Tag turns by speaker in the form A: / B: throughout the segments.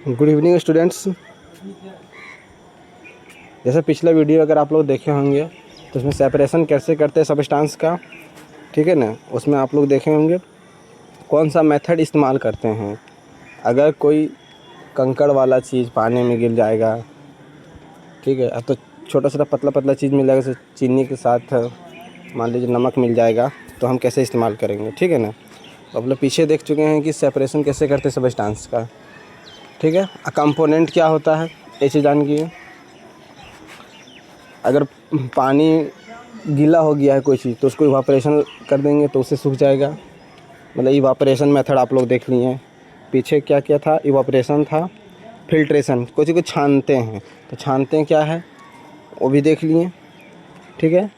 A: Good evening students. जैसे पिछला video अगर आप लोग देखे होंगे तो उसमें सेपरेशन कैसे करते हैं सब्सटेंस का, ठीक है ना। उसमें आप लोग देखे होंगे कौन सा मेथड इस्तेमाल करते हैं। अगर कोई कंकड़ वाला चीज़ पानी में गिर जाएगा, ठीक है, अब तो छोटा छोटा पतला पतला चीज़ मिल जाएगा, जैसे चीनी के साथ मान लीजिए नमक मिल जाएगा, तो हम कैसे इस्तेमाल करेंगे, ठीक है ना। तो आप लोग पीछे देख चुके हैं कि सेपरेशन कैसे करते हैं सब्सटेंस का, ठीक है। कंपोनेंट क्या होता है ये चीज़ जान गए। अगर पानी गीला हो गया है कोई चीज़ तो उसको इवापोरेशन कर देंगे तो उससे सूख जाएगा, मतलब इवापोरेशन मेथड आप लोग देख लिए हैं। पीछे क्या क्या था, इवापोरेशन था, फिल्ट्रेशन, कोई चीज़ को छानते हैं तो छानते हैं क्या है वो भी देख लिए, ठीक है।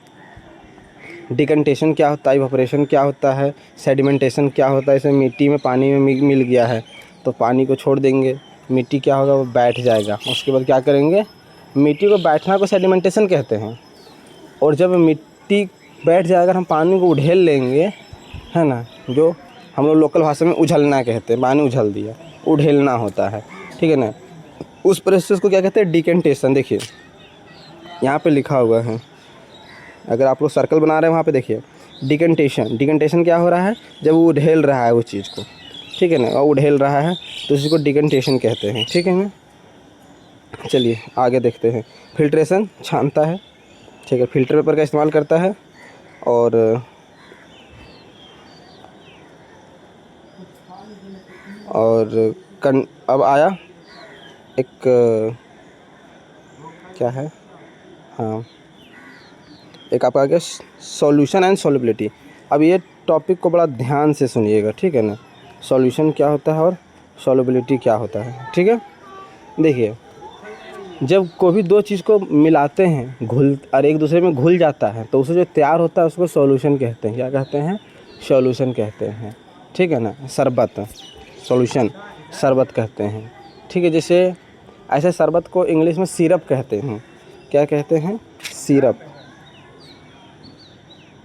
A: डिकंटेशन क्या होता है, इवापोरेशन क्या होता है, सेडिमेंटेशन क्या होता है। जैसे मिट्टी में पानी में मिल गया है तो पानी को छोड़ देंगे, मिट्टी क्या होगा वो बैठ जाएगा। उसके बाद क्या करेंगे, मिट्टी को बैठना को सेडिमेंटेशन कहते हैं। और जब मिट्टी बैठ जाएगा हम पानी को उझेल लेंगे, है ना, जो हम लोग लोकल भाषा में उझलना कहते हैं, पानी उझल दिया, उझेलना होता है, ठीक है ना। उस प्रोसेस को क्या कहते हैं, डिकंटेशन। देखिए यहाँ पे लिखा हुआ है, अगर आप लोग सर्कल बना रहे हैं वहाँ पे देखिए डिकंटेशन। डिकंटेशन क्या हो रहा है, जब वो उधेल रहा है उस चीज़ को, ठीक है ना, और उधेल रहा है तो उसी को डिकंटेशन कहते हैं, ठीक है ना। चलिए आगे देखते हैं। फिल्ट्रेशन छानता है, ठीक है, फिल्टर पेपर का इस्तेमाल करता है। और अब आया एक क्या है, हाँ, एक आपका आगे सॉल्यूशन एंड सॉल्युबिलिटी। अब ये टॉपिक को बड़ा ध्यान से सुनिएगा, ठीक है ना। सॉल्यूशन क्या होता है और सॉल्युबिलिटी क्या होता है, ठीक है। देखिए जब कोई भी दो चीज़ को मिलाते हैं घुल और एक दूसरे में घुल जाता है तो उसे जो तैयार होता है उसको सॉल्यूशन कहते हैं। क्या कहते हैं, सॉल्यूशन कहते हैं, ठीक है ना। शरबत, सॉल्यूशन शरबत कहते हैं, ठीक है। जैसे ऐसे शरबत को इंग्लिश में सिरप कहते हैं। क्या कहते हैं, सिरप,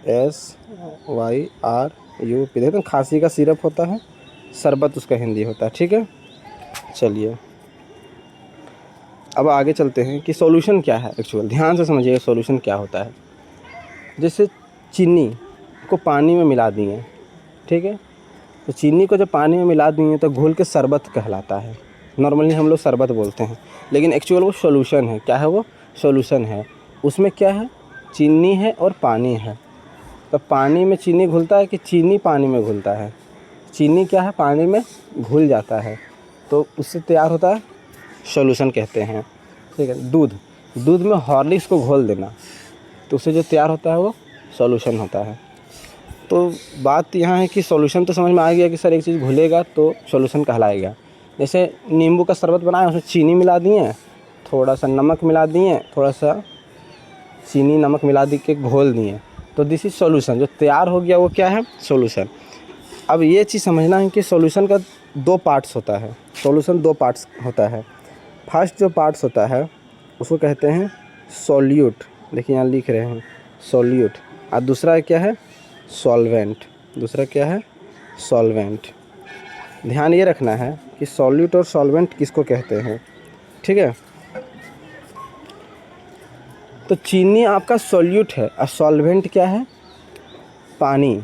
A: SYRUP। देखते हैं खांसी का सिरप होता है, शरबत उसका हिंदी होता है, ठीक है। चलिए अब आगे चलते हैं कि सॉल्यूशन क्या है। एक्चुअल ध्यान से समझिए सॉल्यूशन क्या होता है। जैसे चीनी को पानी में मिला दिए, ठीक है, तो चीनी को जब पानी में मिला दिए तो घुल के शरबत कहलाता है। नॉर्मली हम लोग शरबत बोलते हैं, लेकिन एक्चुअल वो सॉल्यूशन है। क्या है वो, सॉल्यूशन है। उसमें क्या है, चीनी है और पानी है। तो पानी में चीनी घुलता है कि चीनी पानी में घुलता है, चीनी क्या है, पानी में घुल जाता है, तो उससे तैयार होता है, सॉल्यूशन कहते हैं, ठीक है। दूध में हॉर्लिक्स को घोल देना तो उससे जो तैयार होता है वो सॉल्यूशन होता है। तो बात यहाँ है कि सॉल्यूशन तो समझ में आ गया कि सर एक चीज़ घुलेगा तो सॉल्यूशन कहलाएगा। जैसे नींबू का शरबत बनाया, उसमें चीनी मिला दिए, थोड़ा सा नमक मिला दिए, थोड़ा सा चीनी नमक मिला दी के घोल दिए, तो दिस इज़ सॉल्यूशन। जो तैयार हो गया वो क्या है, सॉल्यूशन। अब ये चीज़ समझना है कि सॉल्यूशन का दो पार्ट्स होता है। सॉल्यूशन दो पार्ट्स होता है। फर्स्ट जो पार्ट्स होता है उसको कहते हैं सॉल्यूट। देखिए यहाँ लिख रहे हैं सॉल्यूट। और दूसरा क्या है, सॉल्वेंट। दूसरा क्या है, सॉल्वेंट। ध्यान ये रखना है कि सॉल्यूट और सॉल्वेंट किसको कहते हैं, ठीक है। तो चीनी आपका सॉल्यूट है और सॉल्वेंट क्या है, पानी।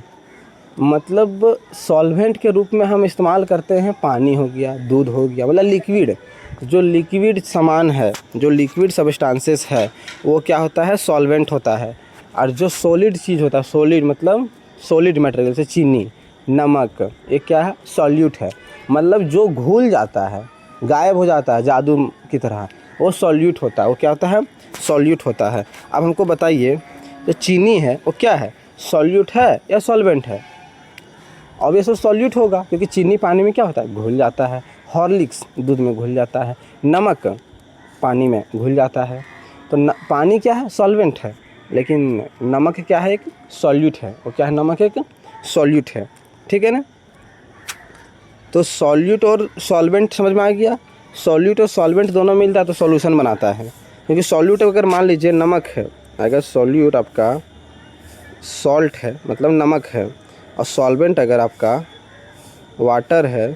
A: मतलब सॉल्वेंट के रूप में हम इस्तेमाल करते हैं, पानी हो गया, दूध हो गया, मतलब लिक्विड। जो लिक्विड सामान है, जो लिक्विड सब्सटेंसेस है वो क्या होता है, सॉल्वेंट होता है। और जो सॉलिड चीज़ होता है, सॉलिड मतलब सॉलिड मटेरियल, जैसे चीनी, नमक, ये क्या है, सॉल्यूट है। मतलब जो घुल जाता है, गायब हो जाता है जादू की तरह, वो सॉल्यूट होता है। वो क्या होता है, सॉल्यूट होता है। अब हमको बताइए जो चीनी है वो क्या है, सॉल्यूट है या सॉल्वेंट है। ऑब्वियसली सॉल्यूट होगा क्योंकि चीनी पानी में क्या होता है, घुल जाता है। हॉर्लिक्स दूध में घुल जाता है, नमक पानी में घुल जाता है। तो पानी क्या है, सॉल्वेंट है, लेकिन नमक क्या है, एक सॉल्यूट है। वो क्या है, नमक एक सॉल्यूट है, ठीक है ना। तो सॉल्यूट और सॉल्वेंट समझ में आ गया। सॉल्यूट और सॉल्वेंट दोनों मिलता है तो सॉल्यूशन बनाता है। क्योंकि सॉल्यूट अगर मान लीजिए नमक है, अगर सॉल्यूट आपका सॉल्ट है मतलब नमक है, और सॉल्वेंट अगर आपका वाटर है,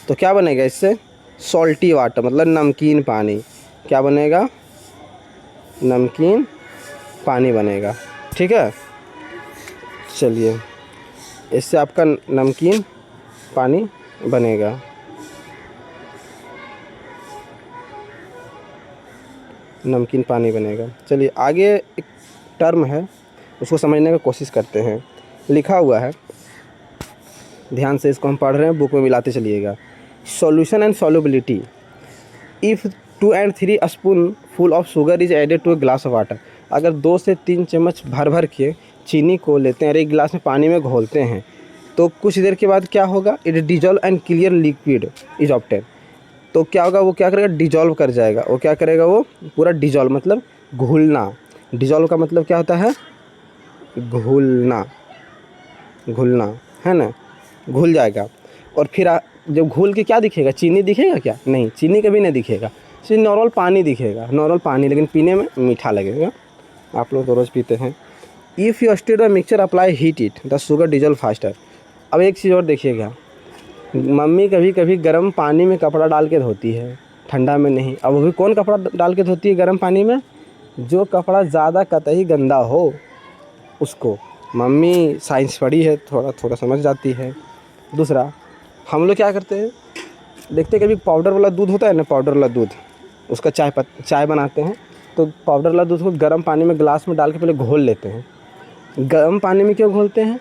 A: तो क्या बनेगा इससे? सॉल्टी वाटर, मतलब नमकीन पानी। क्या बनेगा? नमकीन पानी बनेगा। ठीक है, चलिए इससे आपका नमकीन पानी बनेगा। नमकीन पानी बनेगा। चलिए आगे एक टर्म है, उसको समझने की कोशिश करते हैं। लिखा हुआ है, ध्यान से इसको हम पढ़ रहे हैं, बुक में मिलाते चलिएगा। Solution and solubility. If 2 and 3 spoon full of sugar is added to a glass of water. अगर 2 से 3 चम्मच भर भर के चीनी को लेते हैं और एक गिलास में पानी में घोलते हैं तो कुछ देर के बाद क्या होगा? It dissolve and clear liquid is obtain. तो क्या होगा? वो क्या करेगा? डिजॉल्व कर जाएगा। वो क्या करेगा? वो पूरा डिजॉल्व मतलब घुलना। डिजॉल्व का मतलब क्या होता है? घुलना, घुलना है ना, घुल जाएगा। और फिर जब घुल के क्या दिखेगा? चीनी दिखेगा क्या? नहीं, चीनी कभी नहीं दिखेगा, सिर्फ नॉर्मल पानी दिखेगा, नॉर्मल पानी, लेकिन पीने में मीठा लगेगा। आप लोग तो रोज़ पीते हैं। If you stir the mixture apply heat it the sugar dissolve faster. अब एक चीज़ और देखिएगा, मम्मी कभी कभी गर्म पानी में कपड़ा डाल के धोती है, ठंडा में नहीं। अब वो भी कौन कपड़ा डाल के धोती है गर्म पानी में? जो कपड़ा ज़्यादा कतई गंदा हो उसको। मम्मी साइंस पढ़ी है, थोड़ा थोड़ा समझ जाती है। दूसरा, हम लोग क्या करते हैं, देखते कभी पाउडर वाला दूध होता है ना, पाउडर वाला दूध, उसका चाय बनाते हैं तो पाउडर वाला दूध को गर्म पानी में गिलास में डाल के पहले घोल लेते हैं। गर्म पानी में क्यों घोलते हैं?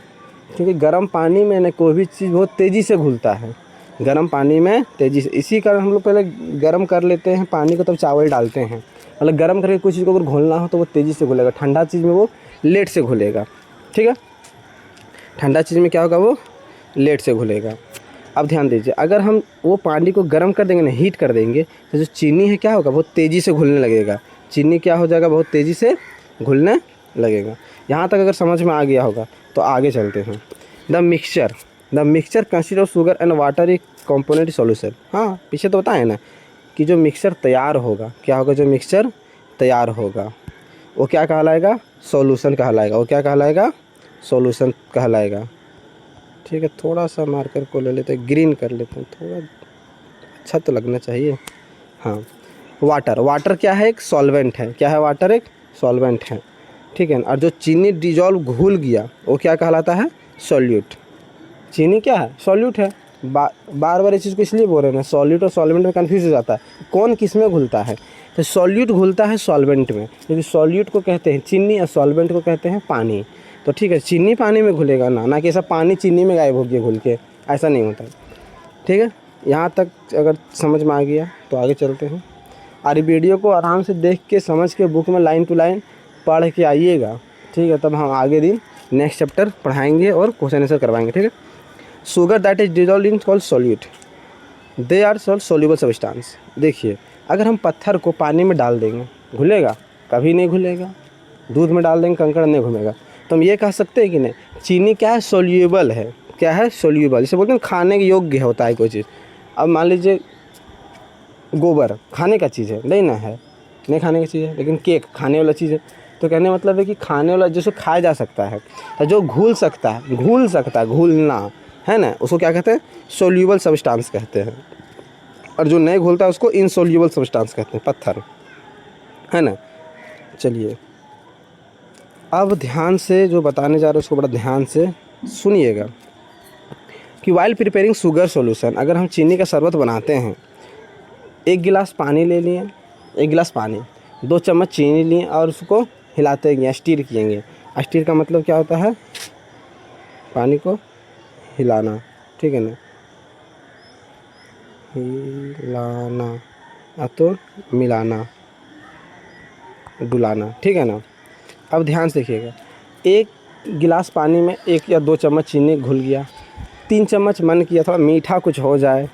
A: क्योंकि गर्म पानी में ना कोई भी चीज़ बहुत तेज़ी से घुलता है, गर्म पानी में तेज़ी से। इसी कारण हम लोग पहले गर्म कर लेते हैं पानी को, तब चावल डालते हैं। मतलब गर्म करके कोई चीज़ को अगर घोलना हो तो वो तेज़ी से घुलेगा, ठंडा चीज़ में वो लेट से घुलेगा। ठीक है, ठंडा चीज़ में क्या होगा? वो लेट से घुलेगा। अब ध्यान दीजिए, अगर हम वो पानी को गर्म कर देंगे ना, हीट कर देंगे, तो जो चीनी है क्या होगा? बहुत तेज़ी से घुलने लगेगा। चीनी क्या हो जाएगा? बहुत तेज़ी से घुलने लगेगा। यहाँ तक अगर समझ में आ गया होगा तो आगे चलते हैं। The mixture consist of sugar and water एक कॉम्पोनेंट सॉल्यूशन। हाँ, पीछे तो बताए ना कि जो मिक्सचर तैयार होगा, क्या होगा? जो मिक्सचर तैयार होगा वो क्या कहलाएगा? सॉल्यूशन कहलाएगा। वो क्या कहलाएगा? सॉल्यूशन कहलाएगा। ठीक है, थोड़ा सा मार्कर को ले लेते हैं, ग्रीन कर लेते हैं, थोड़ा अच्छा तो लगना चाहिए। हाँ, वाटर क्या है? एक सॉल्वेंट है। क्या है? वाटर एक सॉल्वेंट है। ठीक है, और जो चीनी डिजॉल्व घुल गया वो क्या कहलाता है? सॉल्यूट। चीनी क्या है? सॉल्यूट है। बार बार इस चीज़ को इसलिए बोल रहे हैं ना, सॉल्यूट और सॉल्वेंट में कन्फ्यूज हो जाता है, कौन किस में घुलता है। तो सॉल्यूट घुलता है सॉल्वेंट में, क्योंकि सॉल्यूट को कहते हैं चीनी और सॉल्वेंट को कहते हैं पानी। तो ठीक है, चीनी पानी में घुलेगा ना कि ऐसा पानी चीनी में गायब हो गया घुल के, ऐसा नहीं होता। ठीक है, यहाँ तक अगर समझ में आ गया तो आगे चलते हैं। और वीडियो को आराम से देख के समझ के बुक में लाइन टू लाइन पढ़ के आइएगा। ठीक है, तब हम आगे दिन नेक्स्ट चैप्टर पढ़ाएंगे और क्वेश्चन आंसर करवाएंगे। ठीक है, sugar that is dissolve in called solute, they are soluble substance. देखिए, अगर हम पत्थर को पानी में डाल देंगे घुलेगा? कभी नहीं घुलेगा। दूध में डाल देंगे कंकड़ नहीं घुलेगा। तो हम ये कह सकते हैं कि नहीं, चीनी क्या है? सोल्यूबल है। क्या है? सोल्यूबल। जैसे बोलते हैं खाने के योग्य होता है कोई चीज़। अब मान लीजिए गोबर खाने का चीज़ है, नहीं ना है, नहीं खाने की चीज़ है, लेकिन केक खाने वाला चीज़ है। तो कहने का मतलब है कि खाने वाला जिसको खाया जा सकता है, तो जो घुल सकता है, घुलना है ना, उसको क्या कहते हैं? सोल्यूबल सब्सटेंस कहते हैं। और जो नहीं घुलता है उसको इनसोल्यूबल सब्सटेंस कहते हैं, पत्थर, है ना। चलिए अब ध्यान से जो बताने जा रहे हैं उसको बड़ा ध्यान से सुनिएगा कि वाइल प्रिपेयरिंग शुगर सॉल्यूशन, अगर हम चीनी का शरबत बनाते हैं, 1 गिलास पानी ले लिए, 1 गिलास पानी, 2 चम्मच चीनी लिए और उसको हिलाते गए, स्टीर किएंगे। स्टीर का मतलब क्या होता है? पानी को हिलाना। ठीक है ना, हिलाना या तो मिलाना, डुलाना। ठीक है ना। अब ध्यान से देखिएगा, 1 गिलास पानी में 1 या 2 चम्मच चीनी घुल गया, 3 चम्मच मन किया थोड़ा मीठा कुछ हो जाए,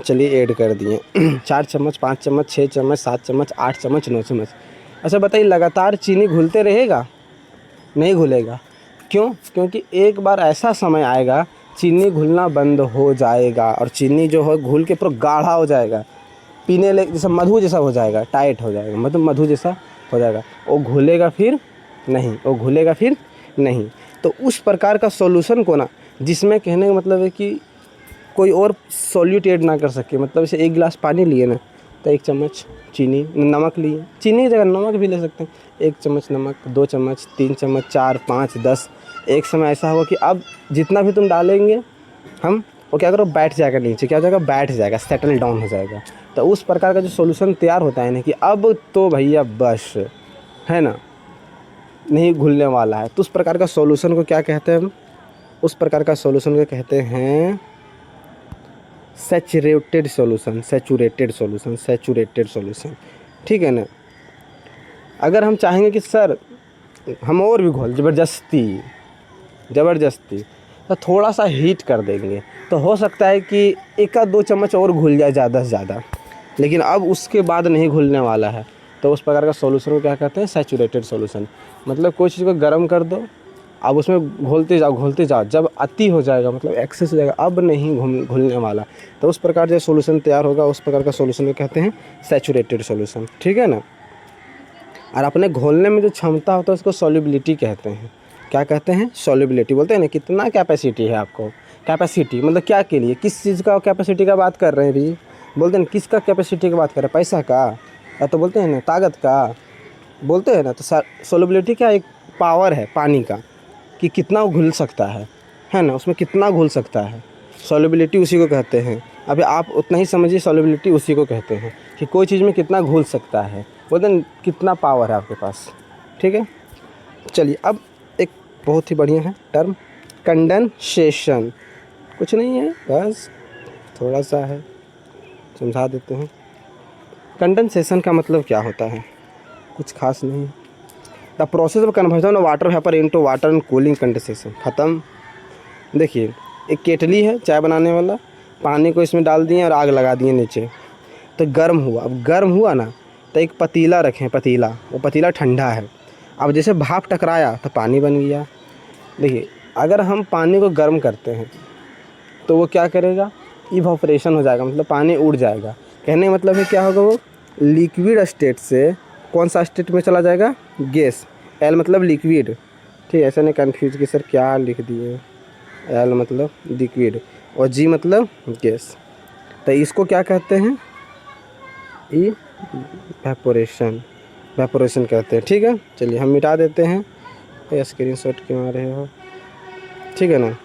A: चलिए ऐड कर दिए 4 चम्मच, 5 चम्मच, 6 चम्मच, 7 चम्मच, 8 चम्मच, 9 चम्मच। अच्छा बताइए, लगातार चीनी घुलते रहेगा? नहीं घुलेगा। क्यों? क्योंकि एक बार ऐसा समय आएगा चीनी घुलना बंद हो जाएगा और चीनी जो है घुल के पूरा गाढ़ा हो जाएगा, पीने ले जैसा मधु जैसा हो जाएगा, टाइट हो जाएगा, मतलब मधु जैसा हो जाएगा। वो घुलेगा फिर नहीं, वो घुलेगा फिर नहीं। तो उस प्रकार का सॉल्यूशन को ना, जिसमें कहने का मतलब है कि कोई और सॉल्यूट ऐड ना कर सके, मतलब जैसे 1 गिलास पानी लिए ना तो 1 चम्मच चीनी, नमक लिए, चीनी की जगह नमक भी ले सकते हैं, 1 चम्मच नमक, 2 चम्मच, 3 चम्मच, 4, 5, 10। एक समय ऐसा होगा कि अब जितना भी तुम डालेंगे हम, वो क्या करो बैठ जाएगा नीचे, क्या हो जाएगा, बैठ जाएगा, सेटल डाउन हो जाएगा। तो उस प्रकार का जो सॉल्यूशन तैयार होता है ना कि अब तो भैया बस है ना, नहीं घुलने वाला है, तो उस प्रकार का सॉल्यूशन को क्या कहते हैं हम, उस प्रकार का सॉल्यूशन को कहते हैं saturated solution, saturated solution, saturated solution. ठीक है ना। अगर हम चाहेंगे कि सर हम और भी घोल ज़बरदस्ती तो थोड़ा सा हीट कर देंगे तो हो सकता है कि 1 आध 2 चम्मच और घुल जाए ज़्यादा से ज़्यादा, लेकिन अब उसके बाद नहीं घुलने वाला है। तो उस प्रकार का सॉल्यूशन को क्या कहते हैं, सैचुरेटेड सॉल्यूशन। मतलब कोई चीज़ को गर्म कर दो, अब उसमें घोलते जाओ, जब अति हो जाएगा मतलब एक्सेस हो जाएगा, अब नहीं घुलने वाला, तो उस प्रकार जो सॉल्यूशन तैयार होगा उस प्रकार का सॉल्यूशन को कहते हैं सैचुरेटेड सॉल्यूशन। ठीक है ना। और अपने घोलने में जो क्षमता होता है उसको सॉल्युबिलिटी कहते हैं। क्या कहते हैं, सॉल्युबिलिटी। बोलते हैं ना कितना कैपेसिटी है आपको, कैपेसिटी मतलब क्या के लिए, किस चीज़ का कैपेसिटी का बात कर रहे हैं भी, बोलते हैं किसका कैपेसिटी की बात कर रहे हैं, पैसा का, या तो बोलते हैं ना ताकत का, बोलते हैं ना। तो सॉल्युबिलिटी क्या, एक पावर है पानी का कि कितना वो घुल सकता है ना, उसमें कितना घुल सकता है, सॉल्युबिलिटी उसी को कहते हैं। अभी आप उतना ही समझिए, सॉल्युबिलिटी उसी को कहते हैं कि कोई चीज़ में कितना घुल सकता है, बोलते हैं कितना पावर है आपके पास। ठीक है। चलिए अब एक बहुत ही बढ़िया है टर्म, कंडेंसेशन। कुछ नहीं है, बस थोड़ा सा है, समझा देते हैं। कंडेंसेशन का मतलब क्या होता है, कुछ खास नहीं। The process of conversion of water vapour into water and cooling condensation. ख़त्म। देखिए एक केटली है चाय बनाने वाला, पानी को इसमें डाल दिए और आग लगा दिए नीचे, तो गर्म हुआ। अब गर्म हुआ ना तो एक पतीला रखें, पतीला, वो पतीला ठंडा है। अब जैसे भाप टकराया तो पानी बन गया। देखिए अगर हम पानी को गर्म करते हैं तो वो क्या करेगा, इवापोरेशन हो जाएगा, मतलब पानी उड़ जाएगा। कहने का मतलब है क्या होगा, वो लिक्विड स्टेट से कौन सा स्टेट में चला जाएगा, गैस। एल मतलब लिक्विड, ठीक है, ऐसा नहीं कन्फ्यूज कि सर क्या लिख दिए, एल मतलब लिक्विड और जी मतलब गैस। तो इसको क्या कहते हैं, इवेपोरेशन, वेपोरेशन कहते हैं। ठीक है। चलिए हम मिटा देते हैं, स्क्रीनशॉट क्यों आ रहे हो, ठीक है ना।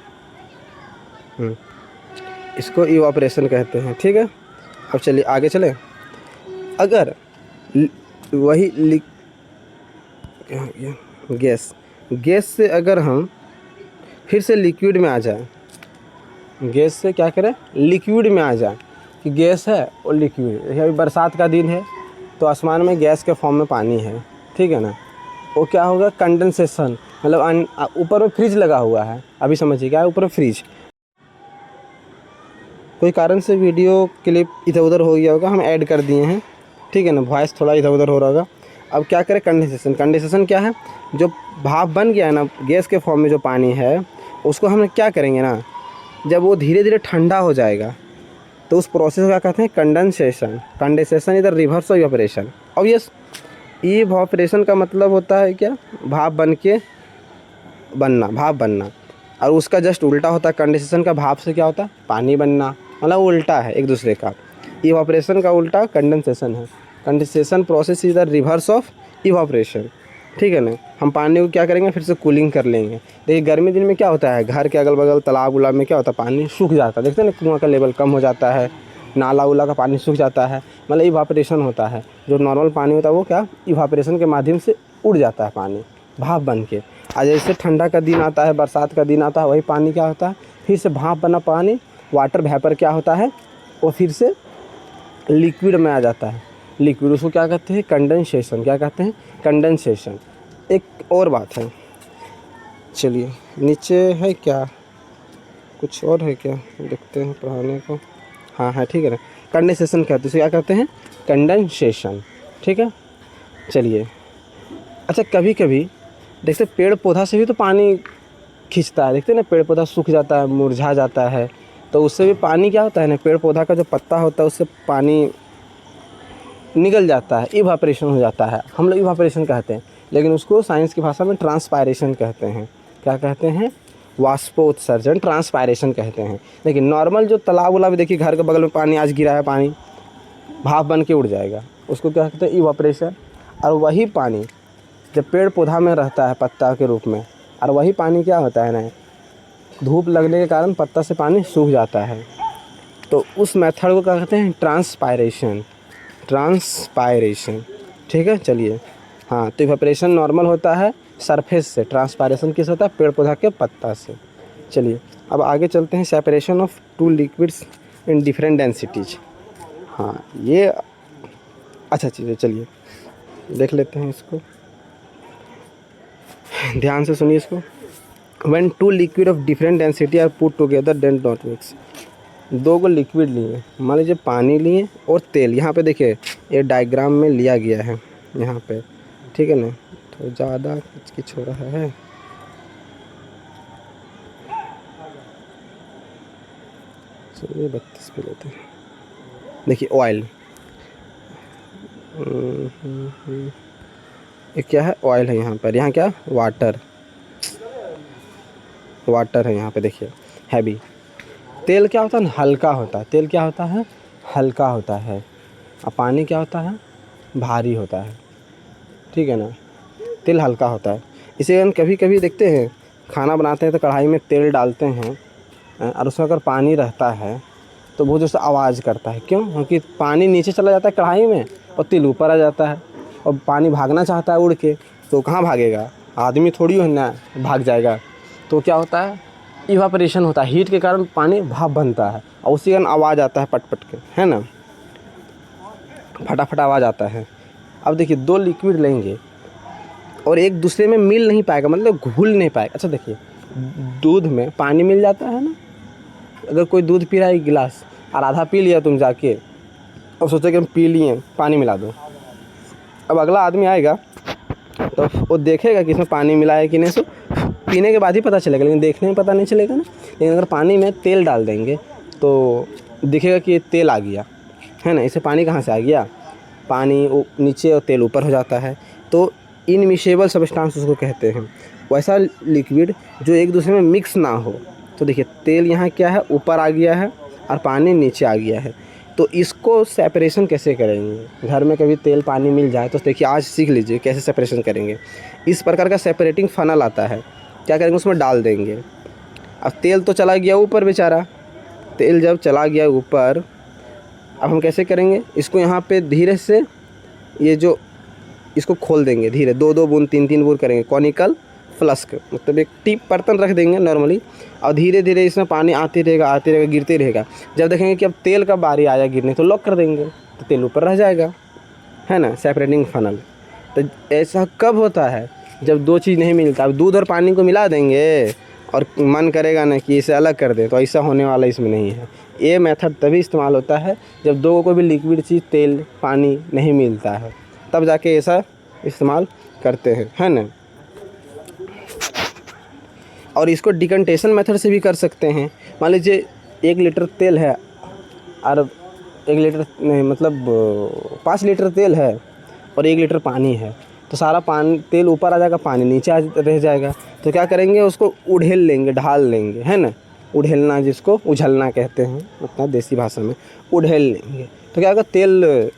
A: इसको इवापोरेशन कहते हैं। ठीक है। अब चलिए आगे चलें। अगर वही गैस से अगर हम फिर से लिक्विड में आ जाए, गैस से क्या करें, लिक्विड में आ जाए, कि गैस है और लिक्विड। अभी बरसात का दिन है तो आसमान में गैस के फॉर्म में पानी है, ठीक है ना। वो क्या होगा, कंडेंसेशन, मतलब ऊपर में फ्रिज लगा हुआ है। अभी समझिए क्या है, ऊपर में फ्रिज, कोई कारण से वीडियो क्लिप इधर उधर हो गया होगा, हम ऐड कर दिए हैं, ठीक है ना, वॉइस थोड़ा इधर उधर हो रहा होगा। अब क्या करें, कंडेंसेशन। कंडेंसेशन क्या है, जो भाप बन गया है ना गैस के फॉर्म में जो पानी है, उसको हम क्या करेंगे ना, जब वो धीरे धीरे ठंडा हो जाएगा तो उस प्रोसेस को क्या कहते हैं, कंडेंसेशन। कंडेंसेशन इधर रिवर्स ऑफ इवेपोरेशन। अब ये इवेपोरेशन का मतलब होता है क्या, भाप बन के बनना, भाप बनना। और उसका जस्ट उल्टा होता है कंडेंसेशन का, भाप से क्या होता है, पानी बनना, मतलब उल्टा है एक दूसरे का। इवेपोरेशन का उल्टा कंडेंसेशन है। Condensation process is the reverse of evaporation, ठीक है ना। हम पानी को क्या करेंगे, फिर से कूलिंग कर लेंगे। देखिए गर्मी दिन में क्या होता है, घर के अगल बगल तालाब उलाब में क्या होता है, पानी सूख जाता है, देखते हैं ना, कुआं का लेवल कम हो जाता है, नाला उला का पानी सूख जाता है, मतलब इवेपोरेशन होता है। जो नॉर्मल पानी होता है वो क्या, इवेपोरेशन के माध्यम से उड़ जाता है पानी, भाप बन के। आज जैसे ठंडा का दिन आता है, बरसात का दिन आता है, वही पानी क्या होता है, फिर से भाप बना पानी, वाटर वेपर क्या होता है, वो फिर से लिक्विड में आ जाता है। लिक्विड, उसको क्या कहते हैं, कंडेंसेशन। क्या कहते हैं, कंडेंसेशन। एक और बात है, चलिए नीचे है क्या, कुछ और है क्या, देखते हैं पढ़ाने को। हाँ है, ठीक है ना। कंडेंसेशन कहते हैं, इसे क्या कहते हैं, कंडेंसेशन, ठीक है। चलिए अच्छा, कभी कभी देखते पेड़ पौधा से भी तो पानी खींचता है, देखते हैं ना, पेड़ पौधा सूख जाता है, मुरझा जाता है, तो उससे भी पानी क्या होता है ना, पेड़ पौधा का जो पत्ता होता है उससे पानी निकल जाता है, इवापोरेशन हो जाता है, हम लोग इवापोरेशन कहते हैं, लेकिन उसको साइंस की भाषा में ट्रांसपायरेशन कहते हैं। क्या कहते हैं, वाष्पोत्सर्जन ट्रांसपायरेशन कहते हैं। लेकिन नॉर्मल जो तालाब वाला भी देखिए, घर के बगल में पानी आज गिरा है, पानी भाप बन के उड़ जाएगा, उसको क्या कहते हैं, इवापोरेशन। और वही पानी जब पेड़ पौधा में रहता है पत्ता के रूप में, और वही पानी क्या होता है ना, धूप लगने के कारण पत्ता से पानी सूख जाता है, तो उस मेथड को क्या कहते हैं, ट्रांसपायरेशन। ट्रांसपायरेशन, ठीक है। चलिए, हाँ, तो इवेपोरेशन नॉर्मल होता है सरफेस से, ट्रांसपायरेशन किस होता है, पेड़ पौधा के पत्ता से। चलिए अब आगे चलते हैं, separation of two liquids in different densities. हाँ, ये अच्छा चीज़ है, चलिए देख लेते हैं इसको, ध्यान से सुनिए इसको। When two liquid of different density are put together then not mix। दो को लिक्विड लिए, मान लीजिए पानी लिए और तेल, यहाँ पे देखिए ये डायग्राम में लिया गया है यहाँ पे, ठीक है ना, तो ज़्यादा किच हो रहा है। चलिए 32 पे लेते हैं। देखिए ऑयल, ये क्या है, ऑयल है यहाँ पर, यहाँ क्या, वाटर है यहाँ पे, देखिए हैवी। तेल क्या होता है ना, हल्का होता है, तेल क्या होता है, हल्का होता है, और पानी क्या होता है, भारी होता है, ठीक है ना। तेल हल्का होता है, इसे हम कभी कभी देखते हैं खाना बनाते हैं तो कढ़ाई में तेल डालते हैं और उसमें अगर पानी रहता है तो बहुत जोर से आवाज़ करता है। क्यों? क्योंकि पानी नीचे चला जाता है कढ़ाई में और तेल ऊपर आ जाता है, और पानी भागना चाहता है उड़ के, तो कहाँ भागेगा, आदमी थोड़ी हो ना भाग जाएगा। तो क्या होता है, इवापोरेशन होता है, हीट के कारण पानी भाप बनता है और उसी कारण आवाज़ आता है पट पट के, है ना, फटाफट आवाज़ आता है। अब देखिए दो लिक्विड लेंगे और एक दूसरे में मिल नहीं पाएगा, मतलब घुल नहीं पाएगा। अच्छा देखिए, दूध में पानी मिल जाता है ना, अगर कोई दूध पी रहा है एक गिलास और आधा पी लिया तुम जाके और सोचा कि हम पी लिए, पानी मिला दो, अब अगला आदमी आएगा तो वो देखेगा कि इसमें पानी मिला है कि नहीं, सो पीने के बाद ही पता चलेगा, लेकिन देखने में पता नहीं चलेगा ना। लेकिन अगर पानी में तेल डाल देंगे तो दिखेगा कि ये तेल आ गया, है ना। इसे पानी कहाँ से आ गया, पानी नीचे और तेल ऊपर हो जाता है, तो इनमिसेबल सब्सटेंस उसको कहते हैं। वैसा लिक्विड जो एक दूसरे में मिक्स ना हो। तो देखिए तेल यहाँ क्या है, ऊपर आ गया है और पानी नीचे आ गया है, तो इसको सेपरेशन कैसे करेंगे। घर में कभी तेल पानी मिल जाए तो देखिए आज सीख लीजिए कैसे सेपरेशन करेंगे। इस प्रकार का सेपरेटिंग फनल आता है, क्या करेंगे, उसमें डाल देंगे। अब तेल तो चला गया ऊपर बेचारा, तेल जब चला गया ऊपर, अब हम कैसे करेंगे, इसको यहाँ पे धीरे से ये जो इसको खोल देंगे, धीरे 2-2 बूंद 3-3 बूंद करेंगे, कॉनिकल फ्लास्क, मतलब एक टिप बर्तन रख देंगे नॉर्मली, और धीरे धीरे इसमें पानी आते रहेगा गिरते रहेगा। जब देखेंगे कि अब तेल का बारी आया गिरने तो लॉक कर देंगे, तो तेल ऊपर रह जाएगा, है ना, सेपरेटिंग फनल। तो ऐसा कब होता है, जब दो चीज़ नहीं मिलता। अब दूध और पानी को मिला देंगे और मन करेगा ना कि इसे अलग कर दें, तो ऐसा होने वाला इसमें नहीं है। ये मेथड तभी इस्तेमाल होता है जब दो को भी लिक्विड चीज़ तेल पानी नहीं मिलता है, तब जाके ऐसा इस्तेमाल करते हैं, है ना। और इसको डिकंटेशन मेथड से भी कर सकते हैं। मान लीजिए 1 लीटर तेल है और 1 लीटर नहीं, मतलब 5 लीटर तेल है और 1 लीटर पानी है, तो सारा पानी तेल ऊपर आ जाएगा, पानी नीचे रह जाएगा। तो क्या करेंगे, उसको उड़ेल लेंगे, ढाल लेंगे, है ना, उड़ेलना, जिसको उझलना कहते हैं अपना देसी भाषा में, उड़ेल लेंगे। तो क्या होगा, तेल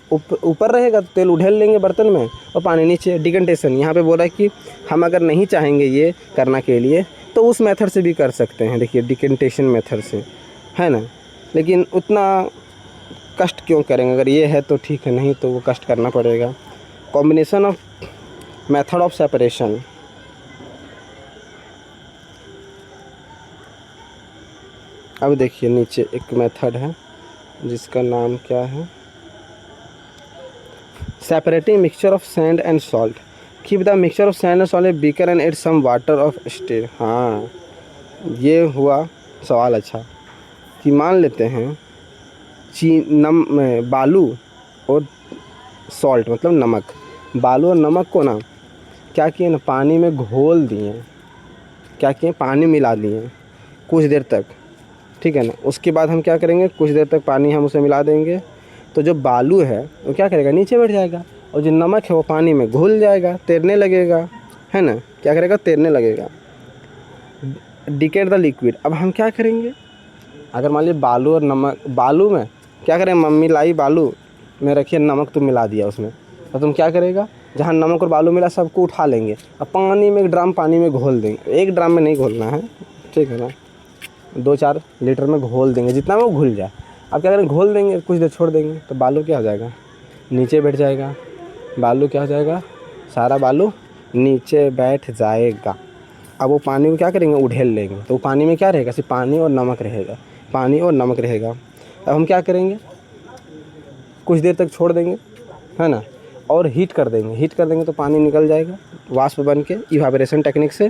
A: ऊपर रहेगा, तेल उड़ेल लेंगे बर्तन में और पानी नीचे। डिकंटेशन यहाँ पे बोल रहा है कि हम अगर नहीं चाहेंगे ये करना के लिए तो उस मेथड से भी कर सकते हैं, देखिए डिकंटेशन मेथड से, है ना। लेकिन उतना कष्ट क्यों करेंगे, अगर ये है तो ठीक है, नहीं तो वो कष्ट करना पड़ेगा। Combination of method of separation, अब देखिए नीचे एक मेथड है जिसका नाम क्या है, separating mixture of sand and salt. Keep the mixture of sand and salt a beaker and add some water of steel. हाँ, ये हुआ सवाल। अच्छा कि मान लेते हैं बालू और सॉल्ट मतलब नमक, बालू और नमक को ना क्या किए ना, पानी में घोल दिए, क्या किए, पानी मिला दिए कुछ देर तक, ठीक है ना। उसके बाद हम क्या करेंगे, कुछ देर तक पानी हम उसे मिला देंगे, तो जो बालू है वो क्या करेगा, नीचे बैठ जाएगा, और जो नमक है वो पानी में घुल जाएगा, तैरने लगेगा, है ना। क्या करेगा, तैरने लगेगा। Decade the liquid. अब हम क्या करेंगे, अगर मान लीजिए बालू और नमक, बालू में क्या करें, मम्मी लाई बालू में रखिए, नमक तुम मिला दिया उसमें, तो तुम क्या करेगा, जहाँ नमक और बालू मिला सबको उठा लेंगे, अब पानी में, एक ड्राम पानी में घोल देंगे। एक ड्राम में नहीं घोलना है, ठीक है ना, 2-4 लीटर में घोल देंगे, जितना में वो घुल जाए। अब क्या करें, घोल देंगे, कुछ देर छोड़ देंगे, तो बालू क्या हो जाएगा, नीचे बैठ जाएगा। बालू क्या हो जाएगा, सारा बालू नीचे बैठ जाएगा। अब वो पानी को क्या करेंगे, उड़ेल लेंगे, तो वो पानी में क्या रहेगा, सिर्फ पानी और नमक रहेगा, पानी और नमक रहेगा। अब हम क्या करेंगे, कुछ देर तक छोड़ देंगे, है ना, और हीट कर देंगे। हीट कर देंगे तो पानी निकल जाएगा वाष्प बन के, इवापोरेशन टेक्निक से,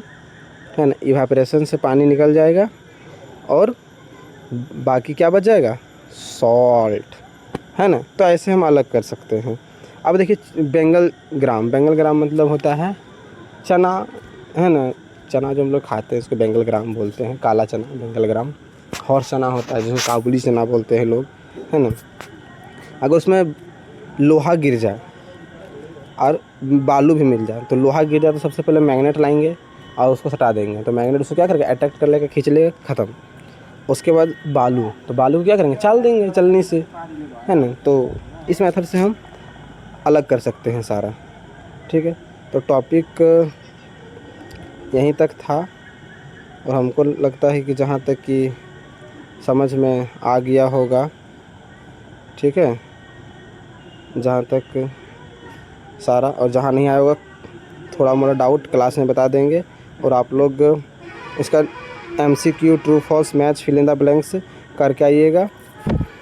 A: है ना, इवापोरेशन से पानी निकल जाएगा और बाकी क्या बच जाएगा, सॉल्ट, है ना। तो ऐसे हम अलग कर सकते हैं। अब देखिए बेंगल ग्राम, बेंगल ग्राम मतलब होता है चना, है ना, चना जो हम लोग खाते हैं उसको बेंगल ग्राम बोलते हैं, काला चना बेंगल ग्राम। और चना होता है जिसको काबुली चना बोलते हैं लोग, है ना। अगर उसमें लोहा गिर जाए और बालू भी मिल जाए, तो लोहा गिर जाए तो सबसे पहले मैग्नेट लाएंगे और उसको सटा देंगे, तो मैग्नेट उसको क्या करेगा, अट्रैक्ट कर लेगा, खींच लेगा, ख़त्म। उसके बाद बालू, तो बालू को क्या करेंगे, चाल देंगे चलनी से, है ना। तो इस मेथड से हम अलग कर सकते हैं सारा, ठीक है। तो टॉपिक यहीं तक था और हमको लगता है कि जहाँ तक कि समझ में आ गया होगा, ठीक है, जहाँ तक सारा, और जहाँ नहीं आया होगा थोड़ा मोड़ा डाउट क्लास में बता देंगे। और आप लोग इसका MCQ true false match fill in the blanks करके आइएगा,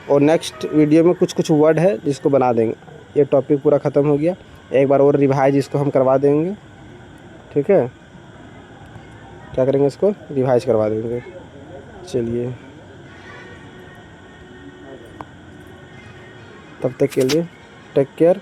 A: और नेक्स्ट वीडियो में कुछ कुछ वर्ड है जिसको बना देंगे। ये टॉपिक पूरा ख़त्म हो गया, एक बार और रिवाइज इसको हम करवा देंगे, ठीक है। क्या करेंगे, इसको रिवाइज करवा देंगे। चलिए, तब तक के लिए टेक केयर।